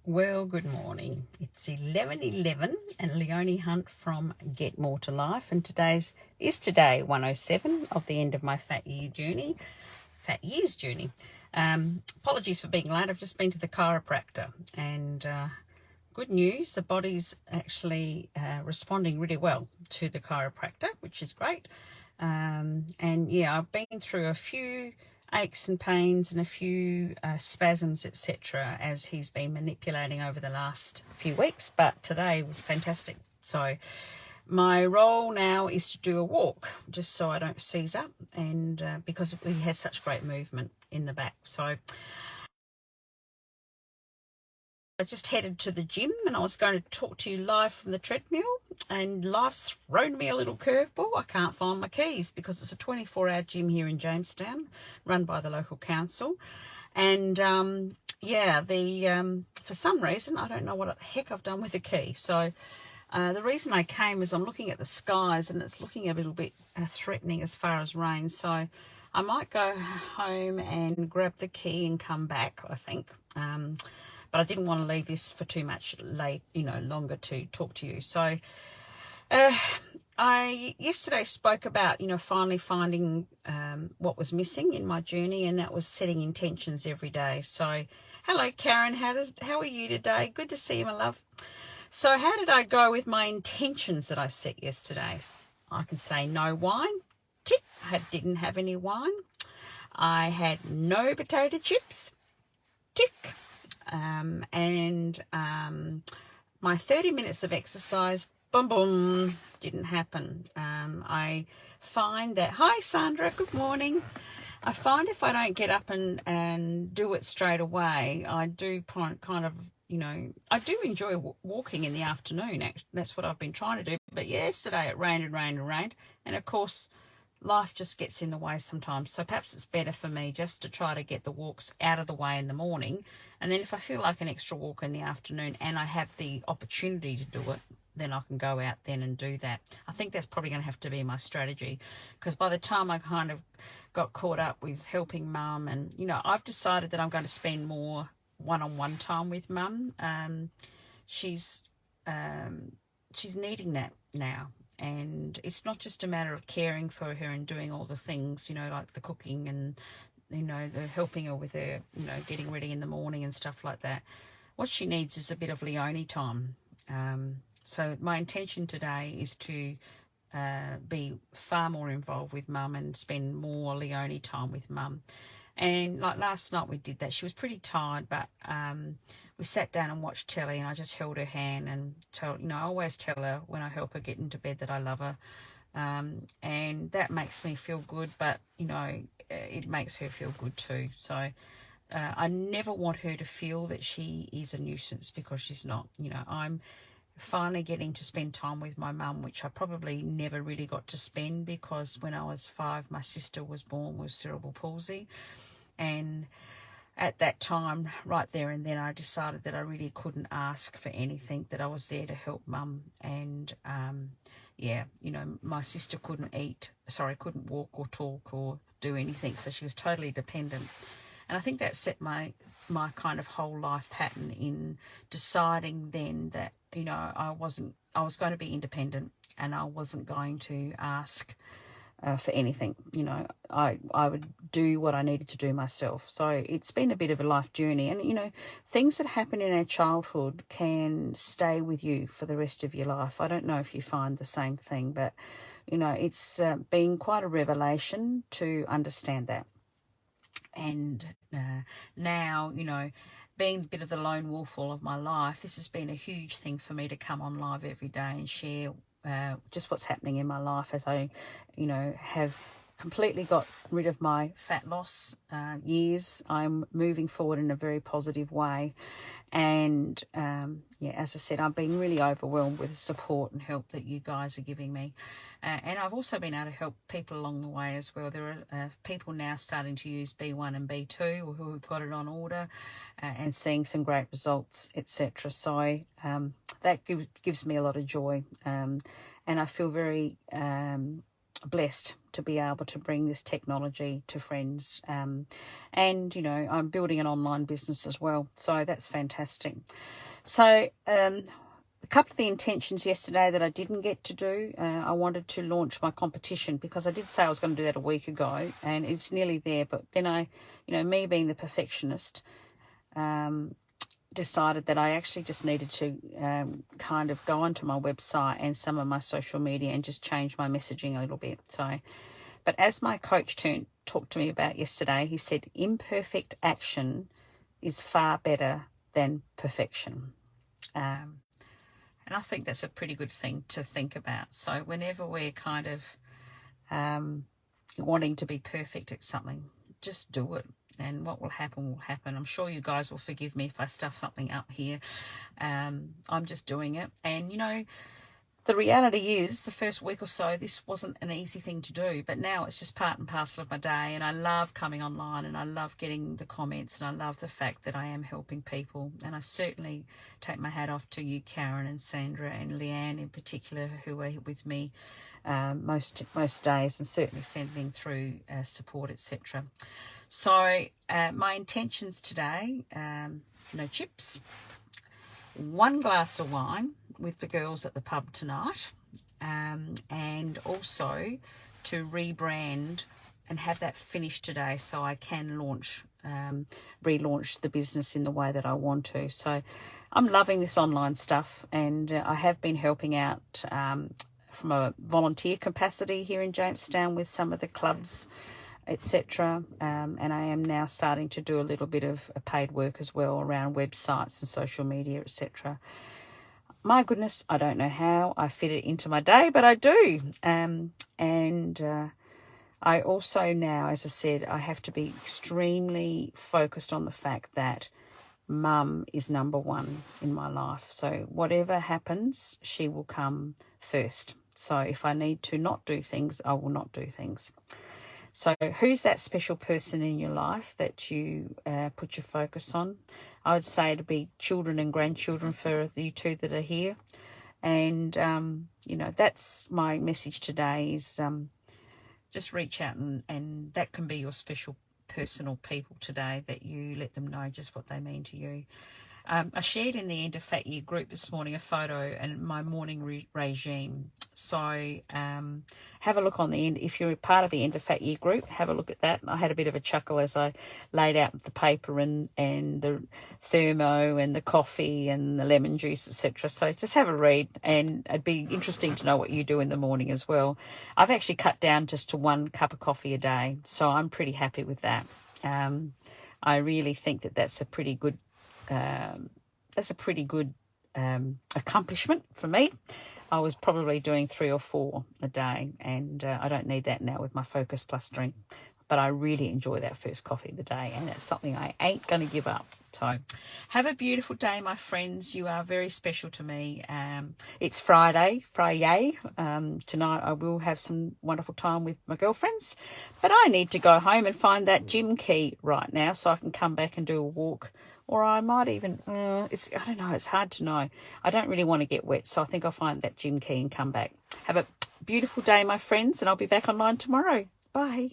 Well, good morning. It's 11:11 and Leonie Hunt from Get More to Life, and today 107 of the end of my fat years journey. Apologies for being late. I've just been to the chiropractor, and good news, the body's actually responding really well to the chiropractor, which is great. And yeah, I've been through a few aches and pains and a few spasms, etc., as he's been manipulating over the last few weeks, but today was fantastic. So my role now is to do a walk just so I don't seize up, and because we had such great movement in the back. So I just headed to the gym, and I was going to talk to you live from the treadmill, and life's thrown me a little curveball. I can't find my keys because it's a 24-hour gym here in Jamestown run by the local council. And for some reason, I don't know what the heck I've done with the key. So the reason I came is I'm looking at the skies, and it's looking a little bit threatening as far as rain. So I might go home and grab the key and come back, I think. But I didn't want to leave this for too much longer to talk to you. So I yesterday spoke about, finally finding what was missing in my journey, and that was setting intentions every day. So hello, Karen. How are you today? Good to see you, my love. So how did I go with my intentions that I set yesterday? I can say no wine. Tick. I didn't have any wine. I had no potato chips. Tick. My 30 minutes of exercise, boom, boom, didn't happen. I find that, hi Sandra, good morning. I find if I don't get up and do it straight away, I do kind of, I do enjoy walking in the afternoon. Actually, that's what I've been trying to do. But yesterday it rained and rained and rained. And of course, life just gets in the way sometimes. So perhaps it's better for me just to try to get the walks out of the way in the morning. And then if I feel like an extra walk in the afternoon and I have the opportunity to do it, then I can go out then and do that. I think that's probably going to have to be my strategy, because by the time I kind of got caught up with helping mum, and, I've decided that I'm going to spend more one-on-one time with mum. She's needing that now. And it's not just a matter of caring for her and doing all the things, like the cooking and, the helping her with her, getting ready in the morning and stuff like that. What she needs is a bit of Leonie time. So my intention today is to be far more involved with mum and spend more Leonie time with mum. And like last night we did that. She was pretty tired, but we sat down and watched telly, and I just held her hand and I always tell her when I help her get into bed that I love her. And that makes me feel good, but, it makes her feel good too. So I never want her to feel that she is a nuisance, because she's not. I'm finally getting to spend time with my mum, which I probably never really got to spend, because when I was 5, my sister was born with cerebral palsy. And at that time, right there and then, I decided that I really couldn't ask for anything, that I was there to help mum. And my sister couldn't walk or talk or do anything, so she was totally dependent. And I think that set my kind of whole life pattern in deciding then that, I was going to be independent, and I wasn't going to ask for anything. I would do what I needed to do myself. So it's been a bit of a life journey, and things that happen in our childhood can stay with you for the rest of your life. I don't know if you find the same thing, but it's been quite a revelation to understand that. And now, being a bit of the lone wolf all of my life, this has been a huge thing for me to come on live every day and share just what's happening in my life, as I, have completely got rid of my fat loss years. I'm moving forward in a very positive way. And as I said, I've been really overwhelmed with the support and help that you guys are giving me. And I've also been able to help people along the way as well. There are people now starting to use B1 and B2 who have got it on order and seeing some great results, etc. So that gives me a lot of joy. And I feel very blessed to be able to bring this technology to friends. And, you know, I'm building an online business as well. So that's fantastic. So a couple of the intentions yesterday that I didn't get to do, I wanted to launch my competition, because I did say I was going to do that a week ago, and it's nearly there. But then I, you know, me being the perfectionist, decided that I actually just needed to kind of go onto my website and some of my social media and just change my messaging a little bit. So, but as my coach talked to me about yesterday, he said imperfect action is far better than perfection. And I think that's a pretty good thing to think about. So whenever we're kind of wanting to be perfect at something, just do it. And what will happen will happen. I'm sure you guys will forgive me if I stuff something up here. I'm just doing it. And, you know, the reality is the first week or so, this wasn't an easy thing to do. But now it's just part and parcel of my day. And I love coming online, and I love getting the comments, and I love the fact that I am helping people. And I certainly take my hat off to you, Karen and Sandra and Leanne in particular, who are with me most days, and certainly sending through support, etc. So my intentions today, no chips, 1 glass of wine with the girls at the pub tonight, and also to rebrand and have that finished today so I can relaunch the business in the way that I want to. So I'm loving this online stuff, and I have been helping out from a volunteer capacity here in Jamestown with some of the clubs, etc. And I am now starting to do a little bit of paid work as well around websites and social media, etc. My goodness, I don't know how I fit it into my day, but I do. I also now, as I said, I have to be extremely focused on the fact that Mum is number one in my life. So whatever happens, she will come first. So if I need to not do things, I will not do things. So who's that special person in your life that you put your focus on? I would say it'd be children and grandchildren for you two that are here. And, you know, that's my message today is just reach out, and that can be your special personal people today, that you let them know just what they mean to you. I shared in the End of Fat Year group this morning a photo and my morning regime. So have a look on the end. If you're a part of the End of Fat Year group, have a look at that. I had a bit of a chuckle as I laid out the paper and the thermo and the coffee and the lemon juice, etc. So just have a read, and it'd be interesting to know what you do in the morning as well. I've actually cut down just to 1 cup of coffee a day, so I'm pretty happy with that. I really think that that's a pretty good accomplishment for me. I was probably doing 3 or 4 a day, and I don't need that now with my Focus Plus drink. But I really enjoy that first coffee of the day, and that's something I ain't going to give up. So have a beautiful day, my friends. You are very special to me. It's Friday. Tonight I will have some wonderful time with my girlfriends, but I need to go home and find that gym key right now so I can come back and do a walk. Or I might even, I don't know, it's hard to know. I don't really want to get wet, so I think I'll find that gym key and come back. Have a beautiful day, my friends, and I'll be back online tomorrow. Bye.